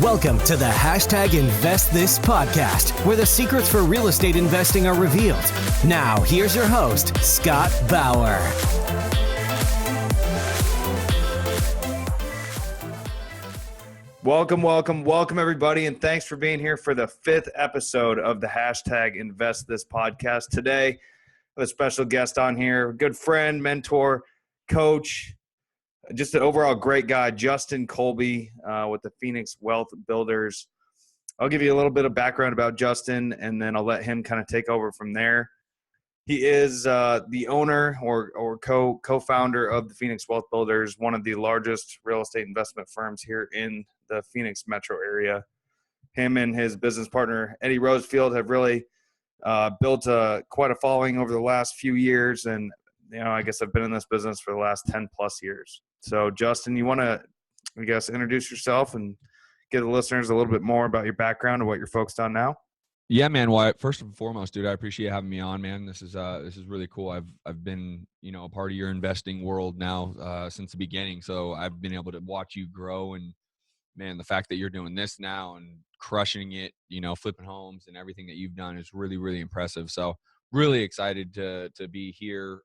Welcome to the #InvestThis podcast, where the secrets for real estate investing are revealed. Now, here's your host, Scott Bauer. Welcome, everybody, and thanks for being here for the 5th episode of the #InvestThis podcast. Today, I have a special guest on here, good friend, mentor, coach, just an overall great guy, Justin Colby with the Phoenix Wealth Builders. I'll give you a little bit of background about Justin, and then I'll let him kind of take over from there. He is the owner or co-founder of the Phoenix Wealth Builders, one of the largest real estate investment firms here in the Phoenix metro area. Him and his business partner, Eddie Rosefield, have really built quite a following over the last few years. And, I guess I've been in this business for the last 10 plus years. So, Justin, you want to, introduce yourself and give the listeners a little bit more about your background and what you're focused on now? Yeah, man. Well, first and foremost, dude, I appreciate having me on, man. This is really cool. I've been, a part of your investing world now since the beginning. So I've been able to watch you grow, and man, the fact that you're doing this now and crushing it, flipping homes and everything that you've done is really, really impressive. So really excited to be here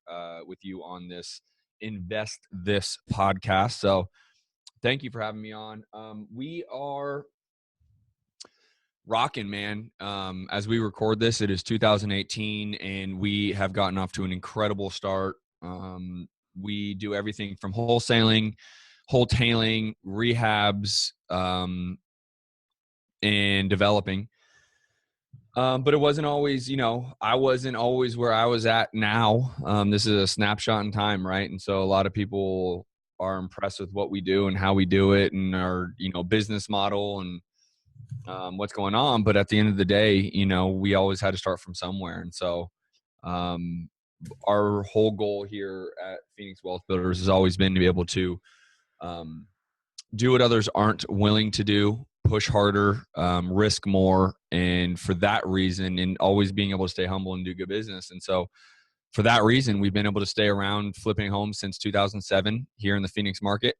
with you on this Invest This podcast. So thank you for having me on. We are rocking, man. As we record this, it is 2018, and we have gotten off to an incredible start. We do everything from wholesaling, rehabs, and developing. But it wasn't always, I wasn't always where I was at now. This is a snapshot in time, right? And so a lot of people are impressed with what we do and how we do it and our, business model and what's going on. But at the end of the day, we always had to start from somewhere. And so our whole goal here at Phoenix Wealth Builders has always been to be able to do what others aren't willing to do, push harder, risk more. And for that reason, and always being able to stay humble and do good business. And so for that reason, we've been able to stay around flipping homes since 2007 here in the Phoenix market.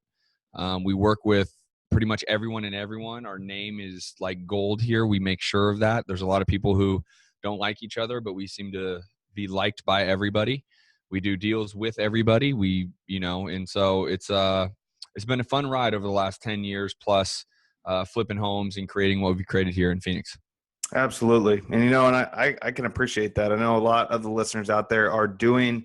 We work with pretty much everyone and everyone. Our name is like gold here. We make sure of that. There's a lot of people who don't like each other, but we seem to be liked by everybody. We do deals with everybody. And so it's been a fun ride over the last 10 years plus flipping homes and creating what we've created here in Phoenix. Absolutely. And, I can appreciate that. I know a lot of the listeners out there are doing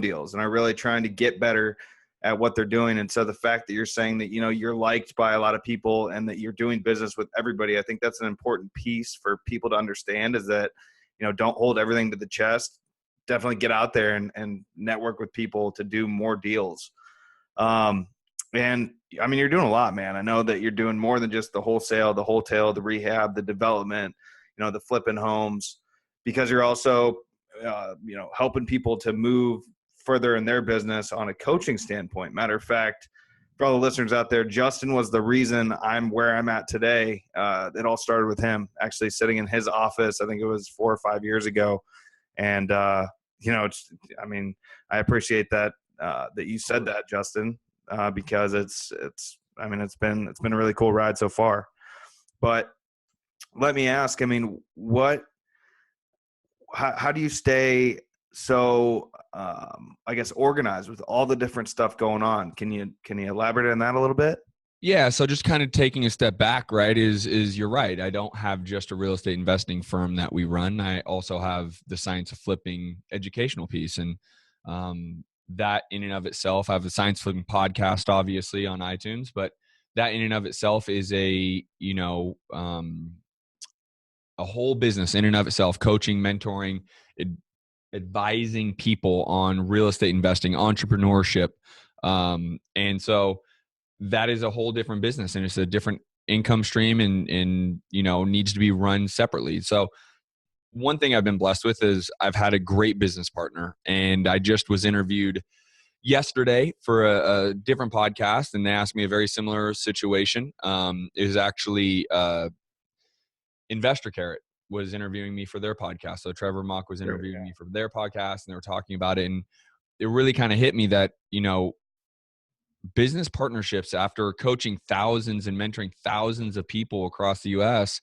deals and are really trying to get better at what they're doing. And so the fact that you're saying that, you're liked by a lot of people and that you're doing business with everybody, I think that's an important piece for people to understand is that, don't hold everything to the chest. Definitely get out there and network with people to do more deals. And you're doing a lot, man. I know that you're doing more than just the wholesale, the rehab, the development, the flipping homes, because you're also, helping people to move further in their business on a coaching standpoint. Matter of fact, for all the listeners out there, Justin was the reason I'm where I'm at today. It all started with him actually sitting in his office. I think it was 4 or 5 years ago. And, I appreciate that, that you said that, Justin. Because it's been a really cool ride so far. But let me ask, how do you stay so, organized with all the different stuff going on? Can you elaborate on that a little bit? Yeah. So just kind of taking a step back, right, is you're right. I don't have just a real estate investing firm that we run. I also have the Science of Flipping educational piece. And, that in and of itself, I have a science flipping podcast, obviously on iTunes, but that in and of itself is a whole business in and of itself, coaching, mentoring, advising people on real estate investing, entrepreneurship. And so that is a whole different business, and it's a different income stream and needs to be run separately. So one thing I've been blessed with is I've had a great business partner, and I just was interviewed yesterday for a different podcast, and they asked me a very similar situation. It was actually Investor Carrot was interviewing me for their podcast. So Trevor Mock was interviewing me for their podcast, and they were talking about it. And it really kind of hit me that, business partnerships, after coaching thousands and mentoring thousands of people across the US,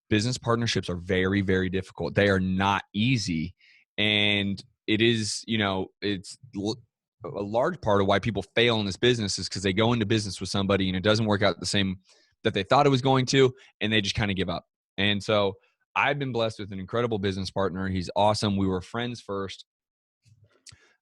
business partnerships are very, very difficult. They are not easy. And it is, it's a large part of why people fail in this business is because they go into business with somebody and it doesn't work out the same that they thought it was going to, and they just kind of give up. And so I've been blessed with an incredible business partner. He's awesome. We were friends first.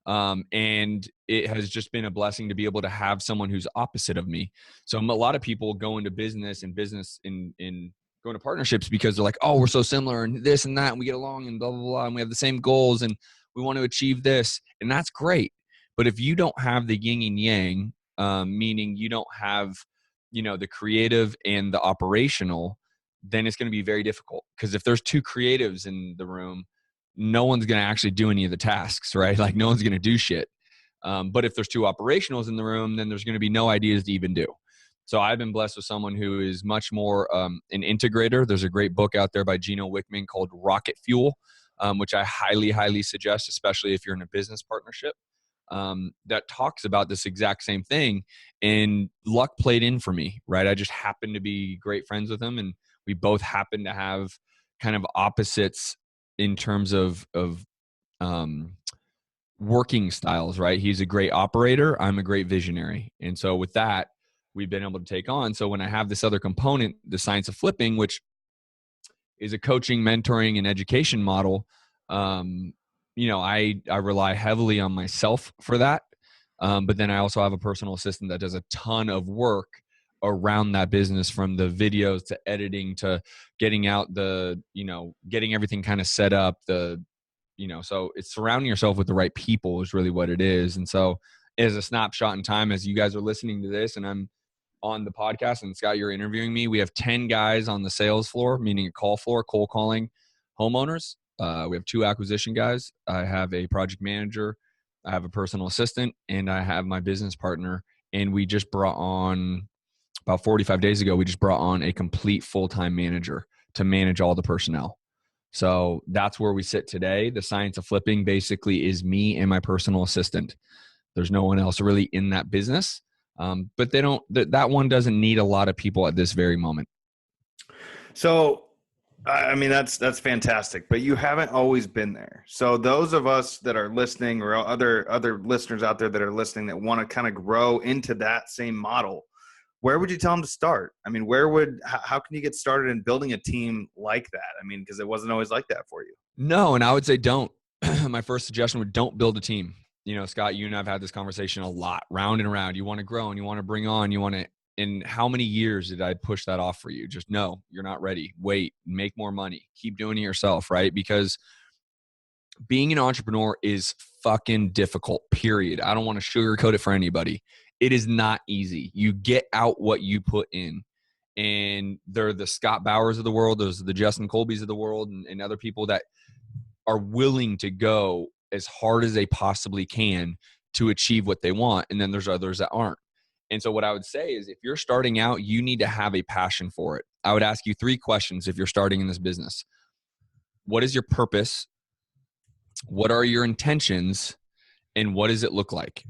And it has just been a blessing to be able to have someone who's opposite of me. So a lot of people go into business in going to partnerships because they're like, oh, we're so similar and this and that, and we get along and blah, blah, blah. And we have the same goals and we want to achieve this. And that's great. But if you don't have the yin and yang, meaning you don't have, the creative and the operational, then it's going to be very difficult. Because if there's two creatives in the room, no one's going to actually do any of the tasks, right? Like no one's going to do shit. But if there's two operationals in the room, then there's going to be no ideas to even do. So I've been blessed with someone who is much more an integrator. There's a great book out there by Gino Wickman called Rocket Fuel, which I highly, highly suggest, especially if you're in a business partnership, that talks about this exact same thing. And luck played in for me, right? I just happened to be great friends with him, and we both happen to have kind of opposites in terms of working styles, right? He's a great operator. I'm a great visionary. And so with that, we've been able to take on. So when I have this other component, the science of flipping, which is a coaching, mentoring, and education model, I rely heavily on myself for that. But then I also have a personal assistant that does a ton of work around that business, from the videos to editing to getting out getting everything kind of set up, so it's surrounding yourself with the right people is really what it is. And so as a snapshot in time, as you guys are listening to this and I'm on the podcast and Scott, you're interviewing me, we have 10 guys on the sales floor, meaning a call floor, cold calling homeowners. We have 2 acquisition guys. I have a project manager. I have a personal assistant, and I have my business partner. And we just brought on, about 45 days ago, we just brought on a complete full-time manager to manage all the personnel. So that's where we sit today. The science of flipping basically is me and my personal assistant. There's no one else really in that business. But that one doesn't need a lot of people at this very moment. So, I mean, that's fantastic, but you haven't always been there. So those of us that are listening, or other listeners out there that are listening that want to kind of grow into that same model, where would you tell them to start? I mean, how can you get started in building a team like that? I mean, because it wasn't always like that for you. No, and I would say don't. My first suggestion would don't build a team. Scott, you and I have had this conversation a lot, round and around. You want to grow and you want to bring on, and how many years did I push that off for you? Just no, you're not ready. Wait, make more money. Keep doing it yourself, right? Because being an entrepreneur is fucking difficult, period. I don't want to sugarcoat it for anybody. It is not easy. You get out what you put in. And they're the Scott Bowers of the world. Those are the Justin Colbys of the world, and other people that are willing to go as hard as they possibly can to achieve what they want. And then there's others that aren't. And so what I would say is, if you're starting out, you need to have a passion for it. I would ask you 3 questions if you're starting in this business. What is your purpose? What are your intentions? And what does it look like?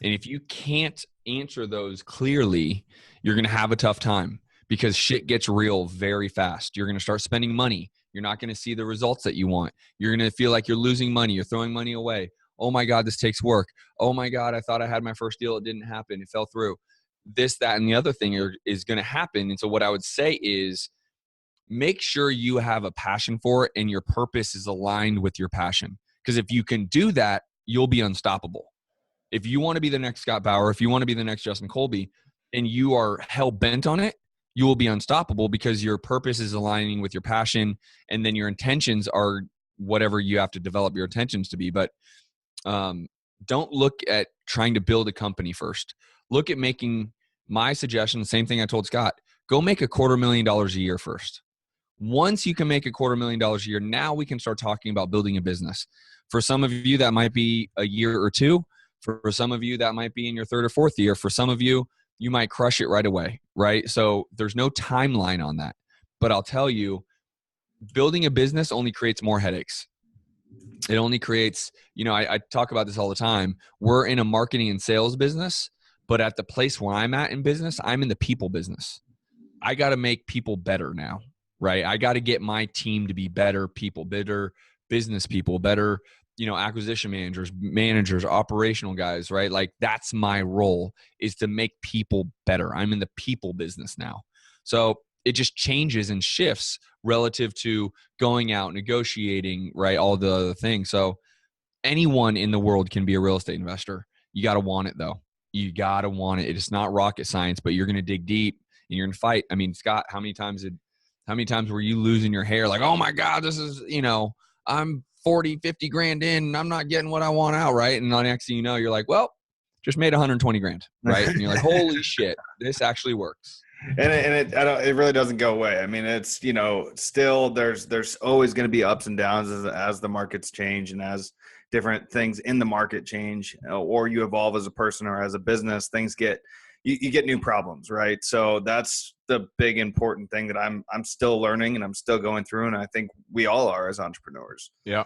And if you can't answer those clearly, you're going to have a tough time, because shit gets real very fast. You're going to start spending money. You're not going to see the results that you want. You're going to feel like you're losing money. You're throwing money away. Oh my God, this takes work. Oh my God, I thought I had my first deal. It didn't happen. It fell through. This, that, and the other thing is going to happen. And so what I would say is, make sure you have a passion for it and your purpose is aligned with your passion. Because if you can do that, you'll be unstoppable. If you want to be the next Scott Bauer, if you want to be the next Justin Colby, and you are hell bent on it, you will be unstoppable, because your purpose is aligning with your passion, and then your intentions are whatever you have to develop your intentions to be. But don't look at trying to build a company first. Look at making, my suggestion, the same thing I told Scott, go make $250,000 a year first. Once you can make $250,000 a year, now we can start talking about building a business. For some of you, that might be a year or 2. For some of you, that might be in your 3rd or 4th year. For some of you, you might crush it right away, right? So there's no timeline on that. But I'll tell you, building a business only creates more headaches. It only creates, I talk about this all the time. We're in a marketing and sales business. But at the place where I'm at in business, I'm in the people business. I got to make people better now, right? I got to get my team to be better people, better business people, better, acquisition managers, operational guys, right? Like that's my role, is to make people better. I'm in the people business now. So it just changes and shifts relative to going out, negotiating, right? All the other things. So anyone in the world can be a real estate investor. You got to want it though. You got to want it. It's not rocket science, but you're going to dig deep and you're going to fight. I mean, Scott, how many times were you losing your hair? Like, oh my God, this is, I'm 40, 50 grand in and I'm not getting what I want out. Right. And the next thing you know, you're like, well, just made 120 grand. Right. And you're like, holy shit, this actually works. And it really doesn't go away. I mean, it's, still there's always going to be ups and downs as the markets change and as different things in the market change, or you evolve as a person or as a business, things you get new problems, right? So that's the big important thing that I'm still learning and I'm still going through. And I think we all are as entrepreneurs. Yeah.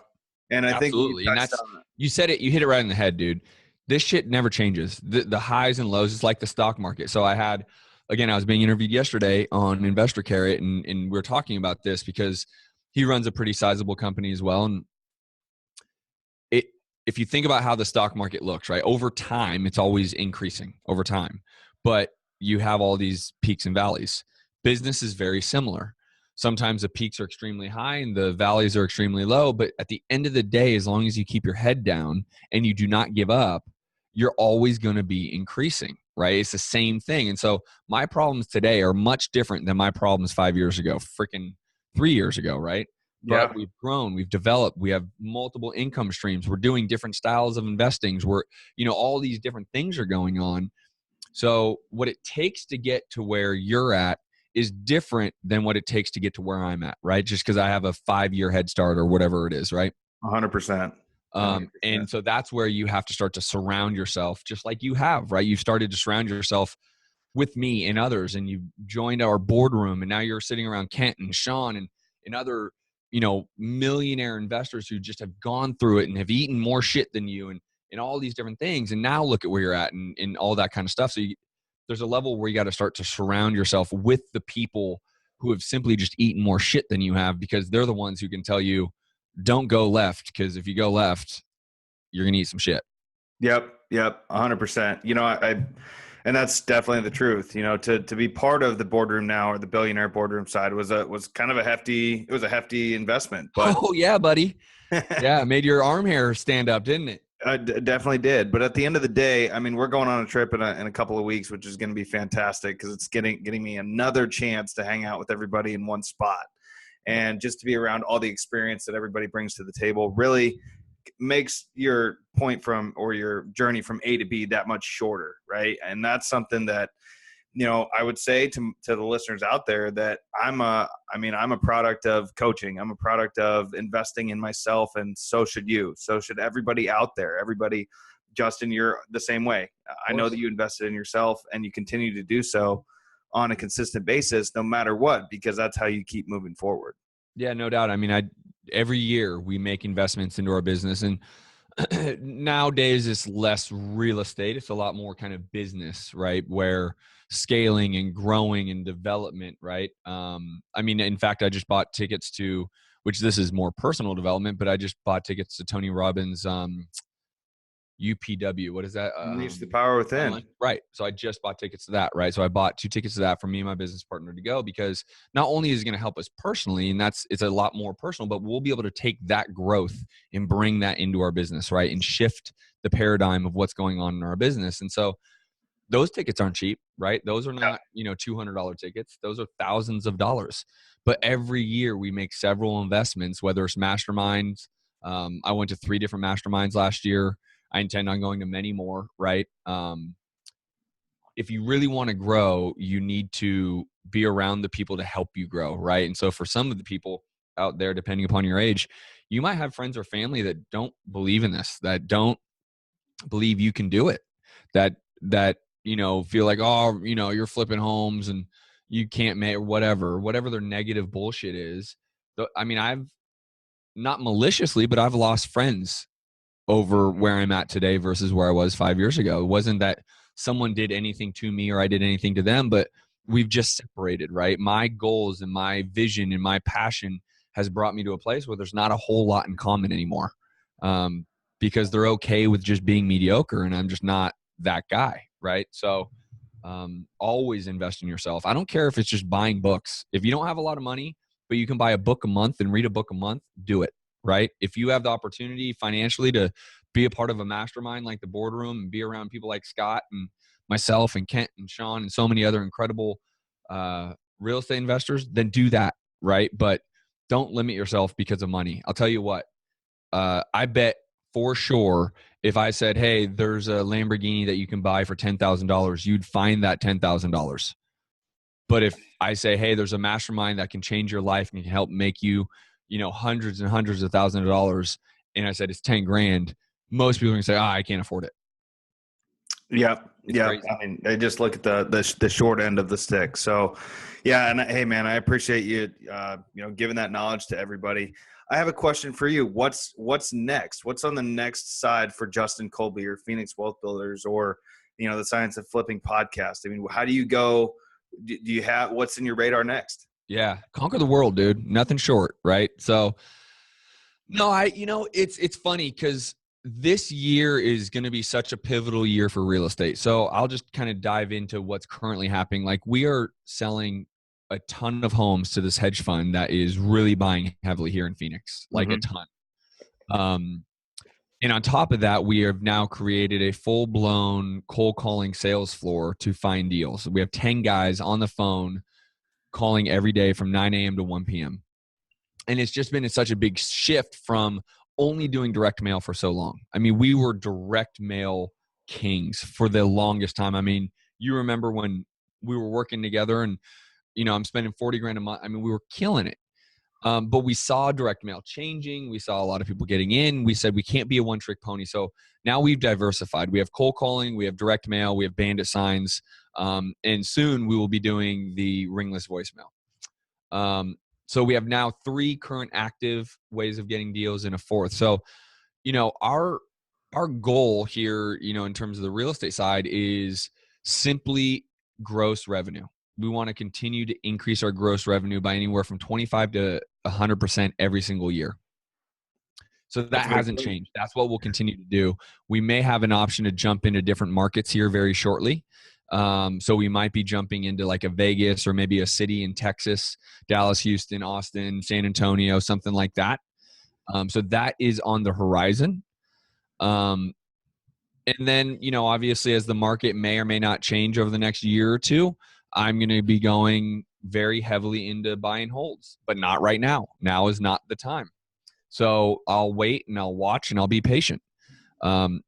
And I Absolutely. think and you said it, you hit it right in the head, dude. This shit never changes. The highs and lows is like the stock market. So I was being interviewed yesterday on Investor Carrot and we were talking about this because he runs a pretty sizable company as well. And if you think about how the stock market looks, right, over time, it's always increasing over time, but you have all these peaks and valleys. Business is very similar. Sometimes the peaks are extremely high and the valleys are extremely low, but at the end of the day, as long as you keep your head down and you do not give up, you're always going to be increasing, right? It's the same thing. And so my problems today are much different than my problems 5 years ago, freaking 3 years ago, right? But we've grown, we've developed, we have multiple income streams. We're doing different styles of investings. All these different things are going on. So what it takes to get to where you're at is different than what it takes to get to where I'm at, right? Just because I have a 5-year head start or whatever it is, right? 100%. And so that's where you have to start to surround yourself, just like you have, right? You've started to surround yourself with me and others, and you've joined our boardroom, and now you're sitting around Kent and Sean and other millionaire investors who just have gone through it and have eaten more shit than you and all these different things. And now look at where you're at and all that kind of stuff. So there's a level where you got to start to surround yourself with the people who have simply just eaten more shit than you have, because they're the ones who can tell you, don't go left, because if you go left, you're going to eat some shit. Yep. 100%. And that's definitely the truth. To be part of the boardroom now, or the billionaire boardroom side, was kind of a hefty investment. But oh yeah, buddy. Yeah, it made your arm hair stand up, didn't it? Definitely did. But at the end of the day, I mean, we're going on a trip in a couple of weeks, which is going to be fantastic because it's getting me another chance to hang out with everybody in one spot, and just to be around all the experience that everybody brings to the table really makes your point or your journey from A to B that much shorter, right? And that's something that, I would say to the listeners out there that I'm a product of coaching. I'm a product of investing in myself, and so should you. So should everybody out there. Everybody, Justin, you're the same way. I know that you invested in yourself, and you continue to do so on a consistent basis, no matter what, because that's how you keep moving forward. Yeah, no doubt. I mean, every year we make investments into our business, and nowadays it's less real estate. It's a lot more kind of business, right? Where scaling and growing and development, right? I mean, in fact, I just bought tickets to, which this is more personal development, but I just bought tickets to Tony Robbins' UPW. What is that? Unleash the Power Within. Right. So I just bought tickets to that, right? So I bought 2 tickets to that for me and my business partner to go, because not only is it going to help us personally, and it's a lot more personal, but we'll be able to take that growth and bring that into our business, right? And shift the paradigm of what's going on in our business. And so those tickets aren't cheap, right? Those are not, $200 tickets. Those are thousands of dollars. But every year we make several investments, whether it's masterminds. I went to 3 different masterminds last year. I intend on going to many more, right? If you really want to grow, you need to be around the people to help you grow, right? And so for some of the people out there, depending upon your age, you might have friends or family that don't believe in this, that don't believe you can do it, that feel like, oh, you're flipping homes and you can't make whatever their negative bullshit is. I mean, I've not maliciously, but I've lost friends over where I'm at today versus where I was 5 years ago. It wasn't that someone did anything to me or I did anything to them, but we've just separated, right? My goals and my vision and my passion has brought me to a place where there's not a whole lot in common anymore, because they're okay with just being mediocre, and I'm just not that guy, right? So always invest in yourself. I don't care if it's just buying books. If you don't have a lot of money, but you can buy a book a month and read a book a month, do it, right? If you have the opportunity financially to be a part of a mastermind like the Boardroom and be around people like Scott and myself and Kent and Sean and so many other incredible real estate investors, then do that, right? But don't limit yourself because of money. I'll tell you what, I bet for sure if I said, hey, there's a Lamborghini that you can buy for $10,000, you'd find that $10,000. But if I say, hey, there's a mastermind that can change your life and can help make you, hundreds and hundreds of thousands of dollars, and I said it's 10 grand, most people are gonna say, I can't afford it. Yeah. It's yeah. crazy. I mean, they just look at the short end of the stick. So yeah. And hey, man, I appreciate you, giving that knowledge to everybody. I have a question for you. What's next? What's on the next side for Justin Colby or Phoenix Wealth Builders or, the Science of Flipping podcast? I mean, how do you go? Do you have what's in your radar next? Yeah. Conquer the world, dude. Nothing short. Right. So no, it's funny because this year is going to be such a pivotal year for real estate. So I'll just kind of dive into what's currently happening. Like, we are selling a ton of homes to this hedge fund that is really buying heavily here in Phoenix, like a ton. And on top of that, we have now created a full-blown cold calling sales floor to find deals. We have 10 guys on the phone calling every day from 9 a.m. to 1 p.m. And it's just been such a big shift from only doing direct mail for so long. I mean, we were direct mail kings for the longest time. I mean, you remember when we were working together and, I'm spending 40 grand a month. I mean, we were killing it. But we saw direct mail changing. We saw a lot of people getting in. We said we can't be a one-trick pony. So now we've diversified. We have cold calling. We have direct mail. We have bandit signs. And soon we will be doing the ringless voicemail. So we have now 3 current active ways of getting deals and a 4th. So, our goal here, in terms of the real estate side is simply gross revenue. We want to continue to increase our gross revenue by anywhere from 25 to 100% every single year. So that hasn't changed. That's what we'll continue to do. We may have an option to jump into different markets here very shortly. So we might be jumping into like a Vegas or maybe a city in Texas, Dallas, Houston, Austin, San Antonio, something like that. So that is on the horizon. And then, obviously as the market may or may not change over the next year or two, I'm going to be going very heavily into buy and holds, but not right now. Now is not the time. So I'll wait and I'll watch and I'll be patient,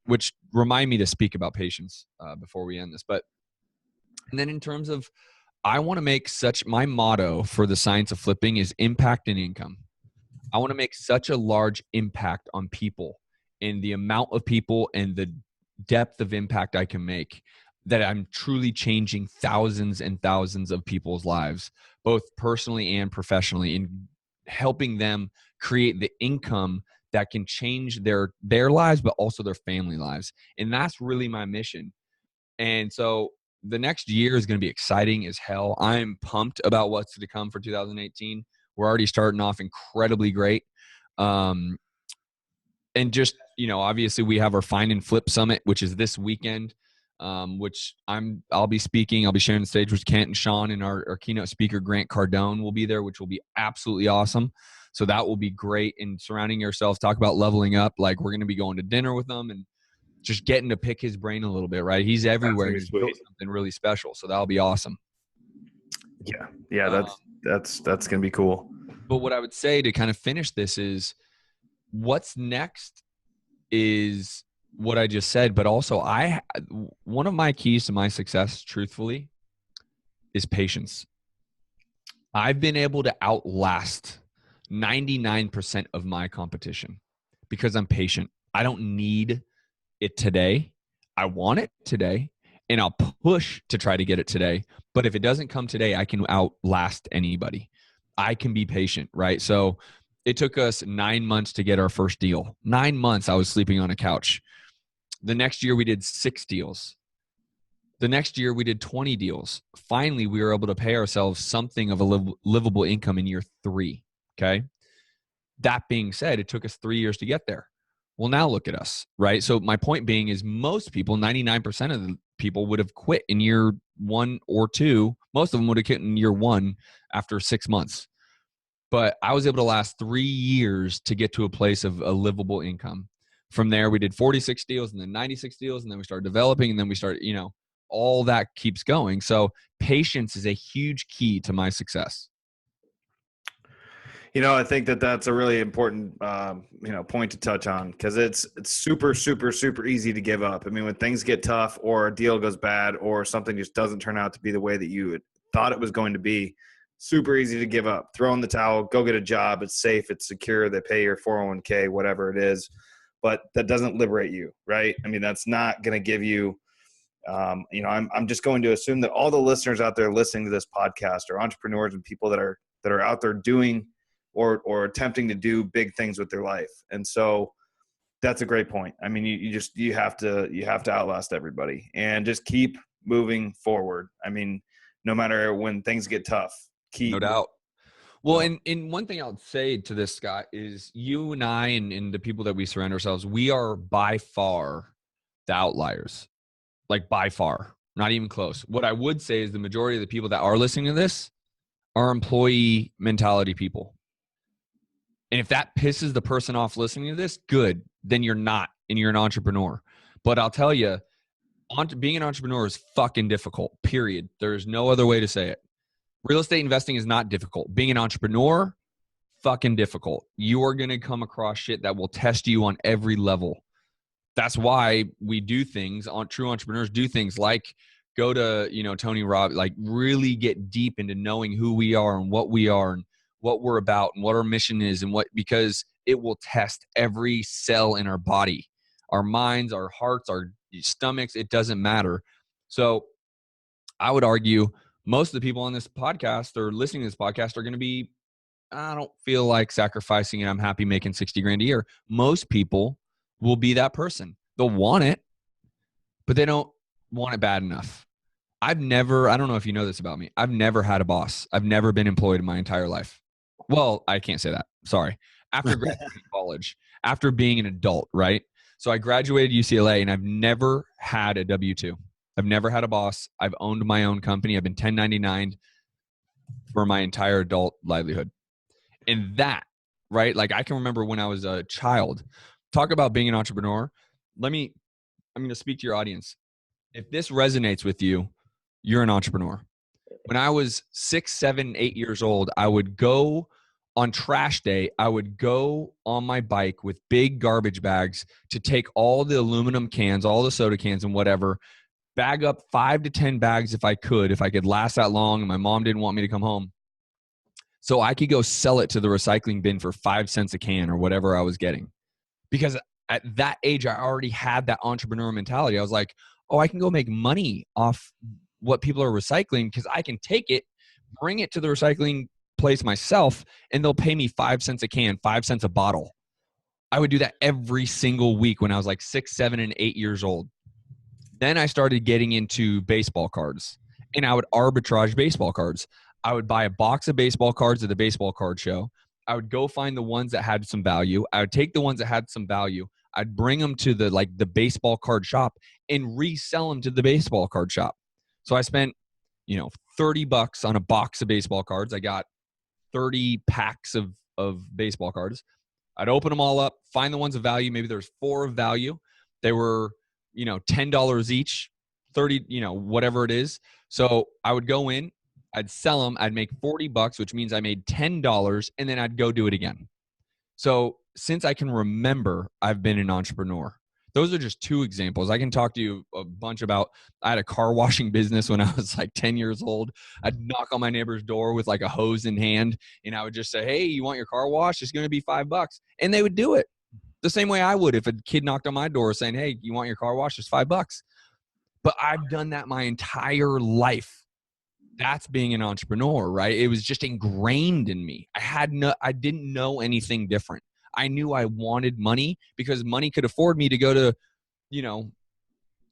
which remind me to speak about patience before we end this. And then in terms of, I want to make my motto for the Science of Flipping is impact and income. I want to make such a large impact on people and the amount of people and the depth of impact I can make that I'm truly changing thousands and thousands of people's lives, both personally and professionally, and helping them create the income that can change their lives, but also their family lives. And that's really my mission. And so the next year is going to be exciting as hell. I'm pumped about what's to come for 2018. We're already starting off incredibly great. And just, obviously we have our Find and Flip Summit, which is this weekend, which I'll be speaking. I'll be sharing the stage with Kent and Sean, and our keynote speaker, Grant Cardone, will be there, which will be absolutely awesome. So that will be great. And surrounding yourself, talk about leveling up. Like, we're going to be going to dinner with them and just getting to pick his brain a little bit, right? He's everywhere. He's built something really special. So that'll be awesome. Yeah. That's going to be cool. But what I would say to kind of finish this is, what's next is what I just said, but also one of my keys to my success, truthfully, is patience. I've been able to outlast 99% of my competition because I'm patient. I don't need it today. I want it today, and I'll push to try to get it today. But if it doesn't come today, I can outlast anybody. I can be patient, right? So it took us 9 months to get our first deal. 9 months I was sleeping on a couch. The next year we did 6 deals. The next year we did 20 deals. Finally, we were able to pay ourselves something of a livable income in year 3. Okay. That being said, it took us 3 years to get there. Well, now look at us, right? So my point being is most people, 99% of the people would have quit in year 1 or 2. Most of them would have quit in year 1 after 6 months. But I was able to last 3 years to get to a place of a livable income. From there, we did 46 deals and then 96 deals. And then we started developing and then we started, all that keeps going. So patience is a huge key to my success. I think that that's a really important, point to touch on, because it's super, super, super easy to give up. I mean, when things get tough or a deal goes bad or something just doesn't turn out to be the way that you thought it was going to be, super easy to give up, throw in the towel, go get a job. It's safe. It's secure. They pay your 401k, whatever it is, but that doesn't liberate you, right? I mean, that's not going to give you, I'm just going to assume that all the listeners out there listening to this podcast are entrepreneurs and people that are out there doing or attempting to do big things with their life. And so that's a great point. I mean, you have to outlast everybody and just keep moving forward. I mean, no matter when things get tough, No doubt. Well, and one thing I'll say to this, Scott, is you and I and the people that we surround ourselves, we are by far the outliers, like by far, not even close. What I would say is the majority of the people that are listening to this are employee mentality people. And if that pisses the person off listening to this, good, then you're not, and you're an entrepreneur. But I'll tell you, being an entrepreneur is fucking difficult, period. There's no other way to say it. Real estate investing is not difficult. Being an entrepreneur, fucking difficult. You are going to come across shit that will test you on every level. That's why we do things, true entrepreneurs do things like go to, Tony Robbins, like really get deep into knowing who we are and what we're about and what our mission is because it will test every cell in our body, our minds, our hearts, our stomachs. It doesn't matter. So I would argue most of the people on this podcast or listening to this podcast are going to be, I don't feel like sacrificing and I'm happy making 60 grand a year. Most people will be that person. They'll want it, but they don't want it bad enough. I don't know if you know this about me. I've never had a boss. I've never been employed in my entire life. Well, I can't say that. Sorry. After graduating college, after being an adult, right? So I graduated UCLA and I've never had a W-2. I've never had a boss. I've owned my own company. I've been 1099 for my entire adult livelihood. And that, right? Like I can remember when I was a child. Talk about being an entrepreneur. I'm going to speak to your audience. If this resonates with you, you're an entrepreneur. When I was 6, 7, 8 years old, I would go on trash day. I would go on my bike with big garbage bags to take all the aluminum cans, all the soda cans and whatever, bag up 5 to 10 bags if I could last that long and my mom didn't want me to come home. So I could go sell it to the recycling bin for 5 cents a can or whatever I was getting. Because at that age, I already had that entrepreneur mentality. I was like, oh, I can go make money off what people are recycling because I can take it, bring it to the recycling place myself, and they'll pay me 5 cents a can, 5 cents a bottle. I would do that every single week when I was like 6, 7, and 8 years old. Then I started getting into baseball cards, and I would arbitrage baseball cards. I would buy a box of baseball cards at the baseball card show. I would go find the ones that had some value. I would take the ones that had some value. I'd bring them to the baseball card shop and resell them to the baseball card shop. So I spent, $30 on a box of baseball cards. I got 30 packs of baseball cards. I'd open them all up, find the ones of value. Maybe there's 4 of value. They were, $10 each, 30, whatever it is. So I would go in, I'd sell them. I'd make $40, which means I made $10, and then I'd go do it again. So since I can remember, I've been an entrepreneur. Those are just 2 examples. I can talk to you a bunch about, I had a car washing business when I was like 10 years old. I'd knock on my neighbor's door with like a hose in hand, and I would just say, hey, you want your car washed? It's going to be $5. And they would do it the same way I would if a kid knocked on my door saying, hey, you want your car washed? It's $5. But I've done that my entire life. That's being an entrepreneur, right? It was just ingrained in me. I didn't know anything different. I knew I wanted money because money could afford me to go to,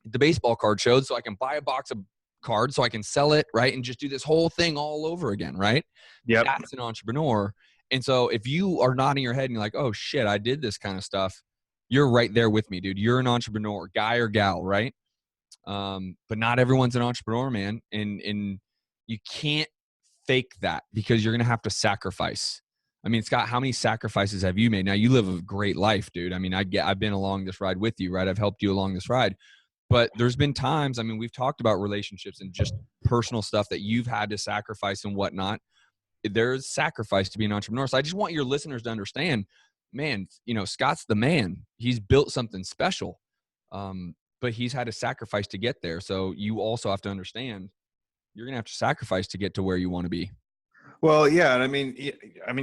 the baseball card shows so I can buy a box of cards so I can sell it, right? And just do this whole thing all over again, right? Yep. That's an entrepreneur. And so if you are nodding your head and you're like, oh shit, I did this kind of stuff, you're right there with me, dude. You're an entrepreneur, guy or gal, right? But not everyone's an entrepreneur, man. And you can't fake that because you're going to have to sacrifice. I mean, Scott, how many sacrifices have you made? Now you live a great life, dude. I mean, I've been along this ride with you, right? I've helped you along this ride, but there's been times, I mean, we've talked about relationships and just personal stuff that you've had to sacrifice and whatnot. There's sacrifice to be an entrepreneur. So I just want your listeners to understand, man, you know, Scott's the man. He's built something special. But he's had to sacrifice to get there. So you also have to understand you're going to have to sacrifice to get to where you want to be. Well, yeah. And I mean,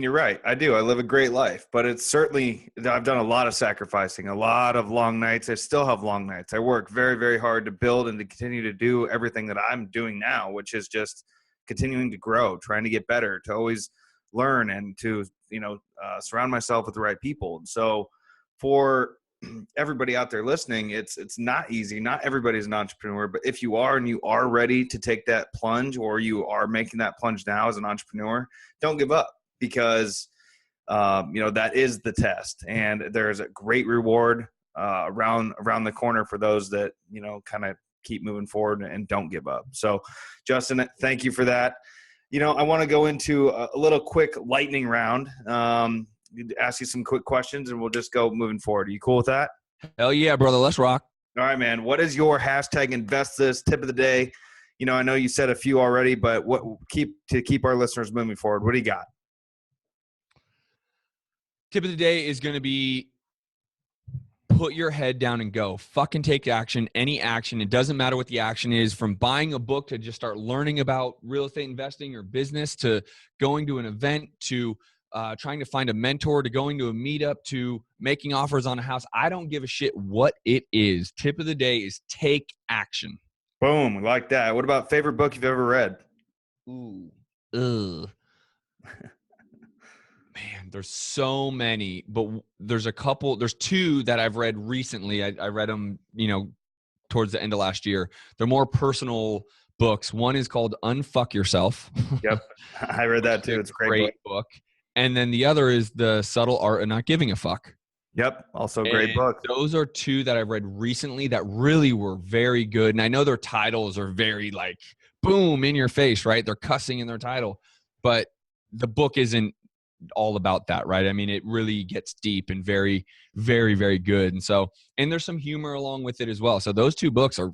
you're right. I do. I live a great life, but it's certainly, I've done a lot of sacrificing, a lot of long nights. I still have long nights. I work very, very hard to build and to continue to do everything that I'm doing now, which is just continuing to grow, trying to get better, to always learn and to, surround myself with the right people. And so for everybody out there listening, it's not easy. Not everybody's an entrepreneur, but if you are and you are ready to take that plunge, or you are making that plunge now as an entrepreneur, don't give up, because that is the test, and there's a great reward around the corner for those that kind of keep moving forward and don't give up. So Justin, thank you for that. I want to go into a little quick lightning round. Ask you some quick questions and we'll just go moving forward. Are you cool with that? Hell yeah, brother. Let's rock. All right, man. What is your hashtag invest this tip of the day? I know you said a few already, but keep our listeners moving forward. What do you got? Tip of the day is going to be put your head down and go. Fucking take action, any action. It doesn't matter what the action is, from buying a book to just start learning about real estate investing or business, to going to an event, to trying to find a mentor, to going to a meetup, to making offers on a house. I don't give a shit what it is. Tip of the day is take action. Boom. We like that. What about favorite book you've ever read? Ooh. Ugh. Man, there's so many, but there's two that I've read recently. I read them, towards the end of last year. They're more personal books. One is called Unfuck Yourself. Yep. I read that too. It's a great book. And then the other is The Subtle Art of Not Giving a Fuck. Yep. Also a great book. Those are two that I've read recently that really were very good. And I know their titles are very boom, in your face, right? They're cussing in their title, but the book isn't all about that, right? I mean, it really gets deep and very, very, very good. And there's some humor along with it as well. So those two books are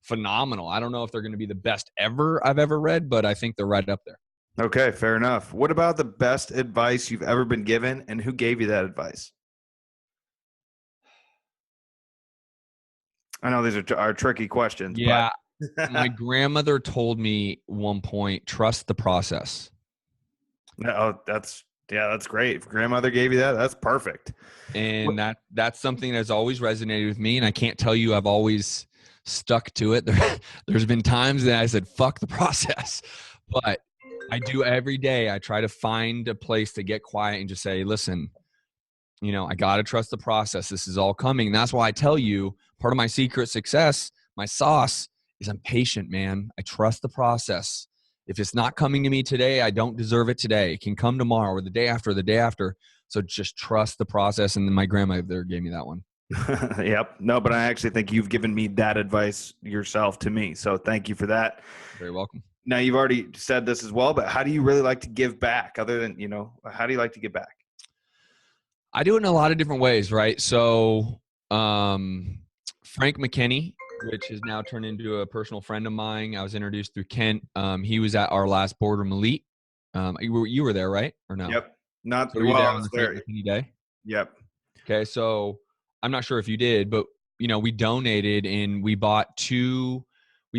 phenomenal. I don't know if they're going to be the best I've ever read, but I think they're right up there. Okay, fair enough. What about the best advice you've ever been given, and who gave you that advice? I know these are tricky questions. Yeah. But my grandmother told me one point, trust the process. Oh, that's great. If grandmother gave you that, that's perfect. And that's something that's always resonated with me. And I can't tell you I've always stuck to it. There's been times that I said, fuck the process. But I do every day. I try to find a place to get quiet and just say, listen, I got to trust the process. This is all coming. And that's why I tell you, part of my secret success, my sauce, is I'm patient, man. I trust the process. If it's not coming to me today, I don't deserve it today. It can come tomorrow or the day after. So just trust the process. And then my grandmother gave me that one. Yep. No, but I actually think you've given me that advice yourself to me. So thank you for that. Very welcome. Now, you've already said this as well, but how do you really like to give back, other than, how do you like to give back? I do it in a lot of different ways, right? So Frank McKinney, which has now turned into a personal friend of mine. I was introduced through Kent. He was at our last Boardroom Elite. You were there, right? Or no? Yep. Not so well, on the Frank McKinney day? Yep. Okay, so I'm not sure if you did, but, we donated and we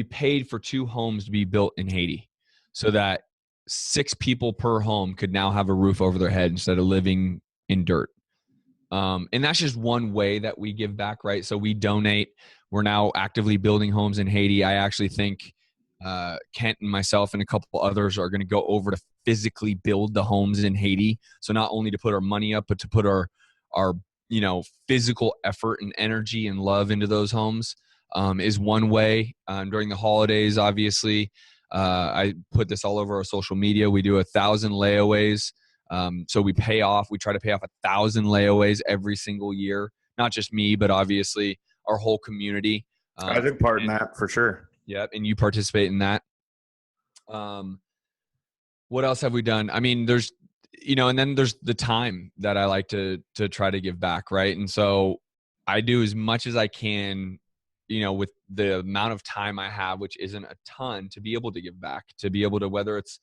paid for 2 homes to be built in Haiti so that 6 people per home could now have a roof over their head instead of living in dirt. And that's just one way that we give back, right? So we donate. We're now actively building homes in Haiti. I actually think Kent and myself and a couple others are going to go over to physically build the homes in Haiti. So not only to put our money up, but to put our physical effort and energy and love into those homes. is one way. During the holidays, obviously, I put this all over our social media. We do 1,000 layaways. So we try to pay off 1,000 layaways every single year. Not just me, but obviously our whole community. I took part in that for sure. Yep. And you participate in that. What else have we done? I mean, there's, and then there's the time that I like to try to give back. Right. And so I do as much as I can, with the amount of time I have, which isn't a ton, to be able to give back, to be able to, whether it's,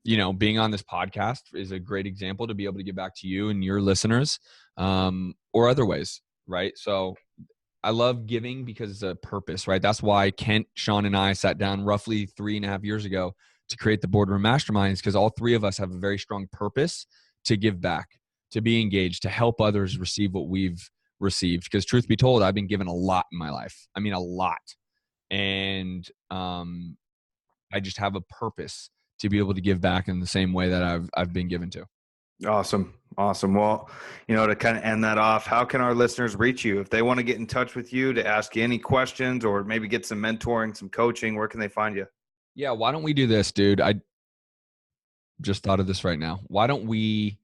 being on this podcast is a great example, to be able to give back to you and your listeners, or other ways. Right. So I love giving because it's a purpose, right? That's why Kent, Sean, and I sat down roughly 3.5 years ago to create the Boardroom Masterminds, because all three of us have a very strong purpose to give back, to be engaged, to help others receive what we've received. Because truth be told, I've been given a lot in my life. I mean, a lot. And I just have a purpose to be able to give back in the same way that I've been given to. Awesome. Well, to kind of end that off, how can our listeners reach you? If they want to get in touch with you to ask you any questions or maybe get some mentoring, some coaching, where can they find you? Yeah. Why don't we do this, dude? I just thought of this right now. Why don't we,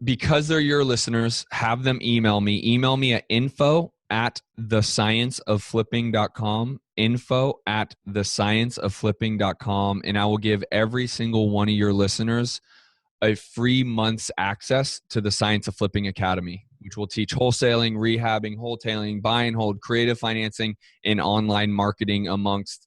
because they're your listeners, have them email me at info@thescienceofflipping.com, info@thescienceofflipping.com. And I will give every single one of your listeners a free month's access to the Science of Flipping Academy, which will teach wholesaling, rehabbing, wholetailing, buy and hold, creative financing, and online marketing amongst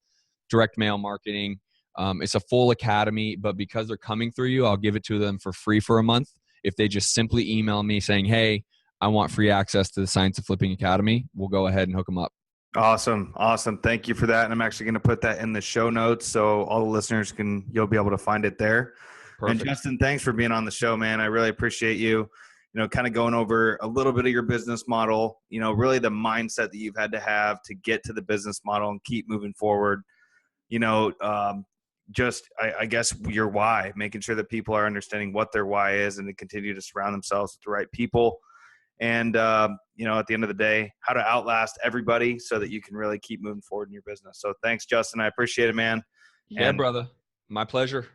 direct mail marketing. It's a full academy, but because they're coming through you, I'll give it to them for free for a month. If they just simply email me saying, hey, I want free access to the Science of Flipping Academy, we'll go ahead and hook them up. Awesome. Thank you for that. And I'm actually going to put that in the show notes so all the listeners you'll be able to find it there. Perfect. And Justin, thanks for being on the show, man. I really appreciate you, kind of going over a little bit of your business model, really the mindset that you've had to have to get to the business model and keep moving forward. I guess your why, making sure that people are understanding what their why is and to continue to surround themselves with the right people. And, at the end of the day, how to outlast everybody so that you can really keep moving forward in your business. So thanks, Justin. I appreciate it, man. Yeah, brother. My pleasure.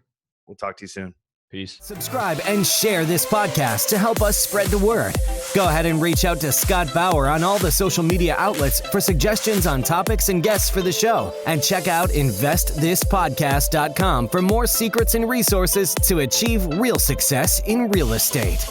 We'll talk to you soon. Peace. Subscribe and share this podcast to help us spread the word. Go ahead and reach out to Scott Bauer on all the social media outlets for suggestions on topics and guests for the show. And check out investthispodcast.com for more secrets and resources to achieve real success in real estate.